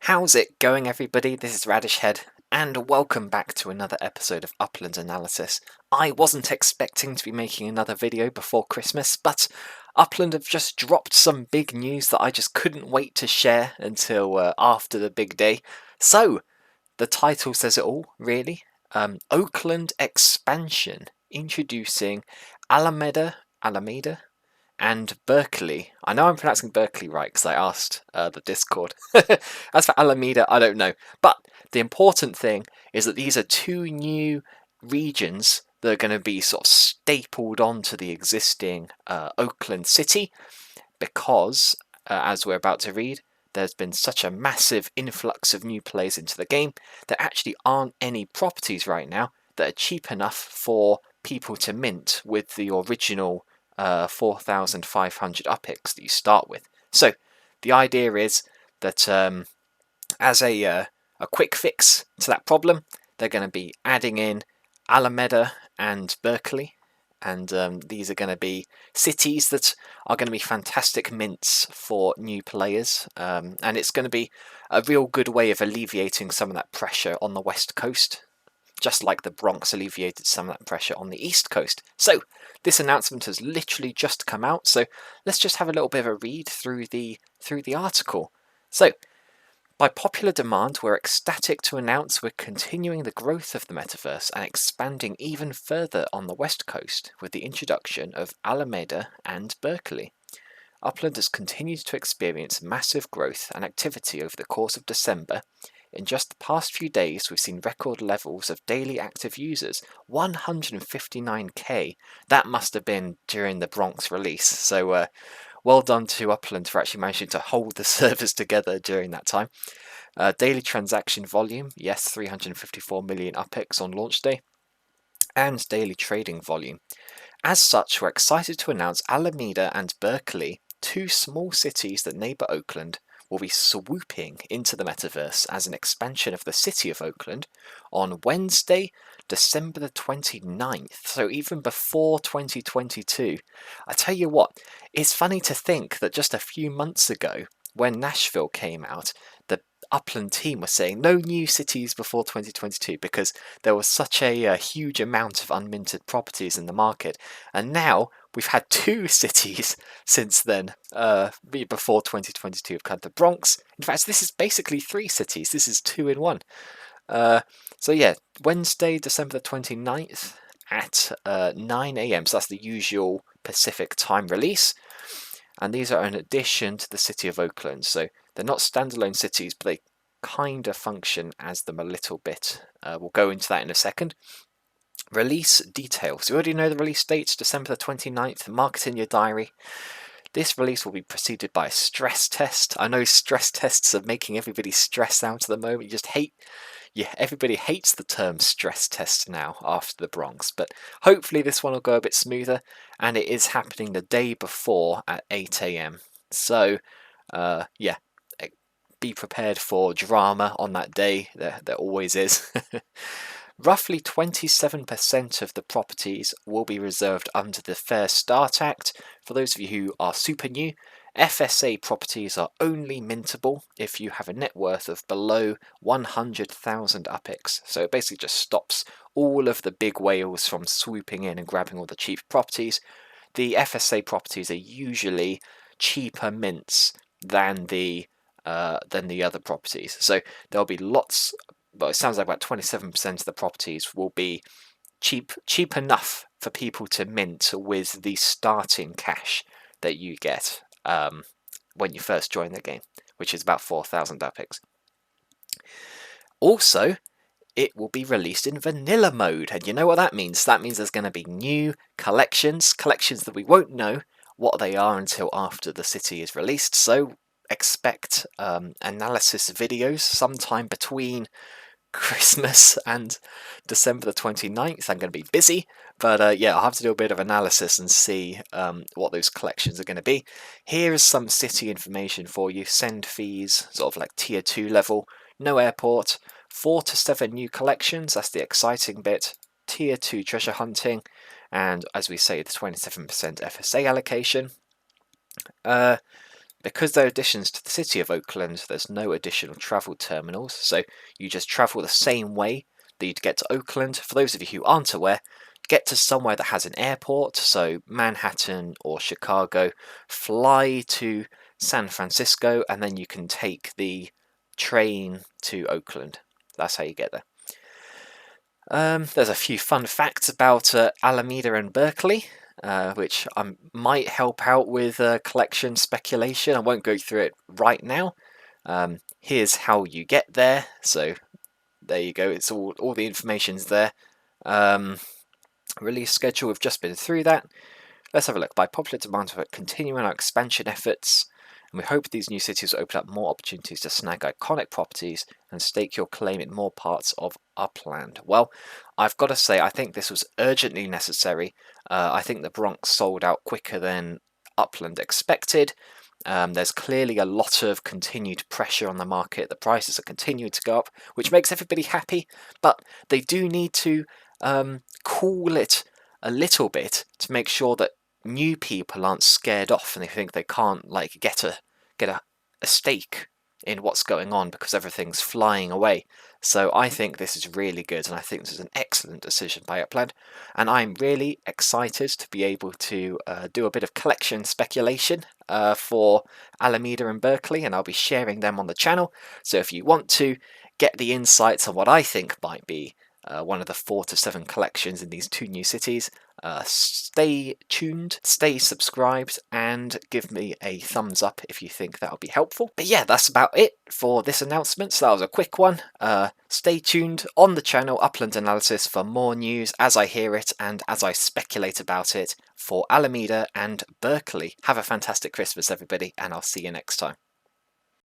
How's it going, everybody? This is Radish Head, and welcome back to another episode of Upland Analysis. I wasn't expecting to be making another video before Christmas, but Upland have just dropped some big news that I just couldn't wait to share until after the big day. So, the title says it all, really. Oakland expansion, introducing Alameda and Berkeley. I know I'm pronouncing Berkeley right because I asked the Discord. As for Alameda, I don't know. But the important thing is that these are two new regions that are going to be sort of stapled onto the existing Oakland city because, as we're about to read, there's been such a massive influx of new players into the game. There actually aren't any properties right now that are cheap enough for people to mint with the original 4,500 UPIX that you start with. So the idea is that as a quick fix to that problem, they're going to be adding in Alameda and Berkeley, and these are going to be cities that are going to be fantastic mints for new players, and it's going to be a real good way of alleviating some of that pressure on the West Coast, just like the Bronx alleviated some of that pressure on the East Coast. So this announcement has literally just come out, so let's just have a little bit of a read through the article. So, by popular demand, we're ecstatic to announce we're continuing the growth of the metaverse and expanding even further on the West Coast with the introduction of Alameda and Berkeley. Upland has continued to experience massive growth and activity over the course of December. In just the past few days, we've seen record levels of daily active users, 159k. That must have been during the Bronx release, so well done to Upland for actually managing to hold the servers together during that time. Daily transaction volume, yes, 354 million UPIX on launch day, and daily trading volume. As such, we're excited to announce Alameda and Berkeley, two small cities that neighbour Oakland, will be swooping into the metaverse as an expansion of the city of Oakland on Wednesday, December the 29th, so even before 2022. I tell you what, it's funny to think that just a few months ago, when Nashville came out, the Upland team was saying no new cities before 2022 because there was such a huge amount of unminted properties in the market, and now we've had two cities since then, before 2022. We've had the Bronx. In fact, this is basically three cities. This is two in one. So yeah, Wednesday, December the 29th at 9 a.m. So that's the usual Pacific time release. And these are in addition to the city of Oakland. So they're not standalone cities, but they kind of function as them a little bit. We'll go into that in a second. Release details. You already know the release dates, December the 29th. Mark it in your diary. This release will be preceded by a stress test. I know stress tests are making everybody stressed out at the moment. Everybody hates the term stress test now after the Bronx, but hopefully this one will go a bit smoother, and it is happening the day before at 8 a.m. So, be prepared for drama on that day. There always is. Roughly 27% of the properties will be reserved under the Fair Start Act. For those of you who are super new, FSA properties are only mintable if you have a net worth of below 100,000 UPIX. So it basically just stops all of the big whales from swooping in and grabbing all the cheap properties. The FSA properties are usually cheaper mints than the other properties. So there'll be lots. Well, it sounds like about 27% of the properties will be cheap enough for people to mint with the starting cash that you get when you first join the game, which is about 4,000 UPIX. Also, it will be released in vanilla mode, and you know what that means? That means there's going to be new collections that we won't know what they are until after the city is released, so expect analysis videos sometime between Christmas and December the 29th. I'm going to be busy, but I'll have to do a bit of analysis and see what those collections are going to be. Here is some city information for you. Send fees, sort of like tier 2 level, no airport, 4 to 7 new collections, that's the exciting bit, tier 2 treasure hunting, and as we say, the 27% FSA allocation. Because they're additions to the city of Oakland, there's no additional travel terminals, so you just travel the same way that you'd get to Oakland. For those of you who aren't aware, get to somewhere that has an airport, so Manhattan or Chicago, fly to San Francisco, and then you can take the train to Oakland. That's how you get there. There's a few fun facts about Alameda and Berkeley, which might help out with collection speculation. I won't go through it right now. Here's how you get there. So there you go. It's all the information's there. Release schedule, we've just been through that. Let's have a look. By popular demand, we're continuing our expansion efforts, and we hope these new cities will open up more opportunities to snag iconic properties and stake your claim in more parts of Upland. Well, I've got to say, I think this was urgently necessary. I think the Bronx sold out quicker than Upland expected. There's clearly a lot of continued pressure on the market. The prices are continuing to go up, which makes everybody happy, but they do need to cool it a little bit to make sure that new people aren't scared off and they think they can't like get a stake in what's going on because everything's flying away. So I think this is really good, and I think this is an excellent decision by Upland, and I'm really excited to be able to do a bit of collection speculation for Alameda and Berkeley, and I'll be sharing them on the channel. So if you want to get the insights on what I think might be one of the 4 to 7 collections in these 2 new cities, stay tuned, stay subscribed, and give me a thumbs up if you think that'll be helpful. But yeah, that's about it for this announcement. So that was a quick one. Stay tuned on the channel Upland Analysis for more news as I hear it and as I speculate about it for Alameda and Berkeley. Have a fantastic Christmas, everybody, and I'll see you next time.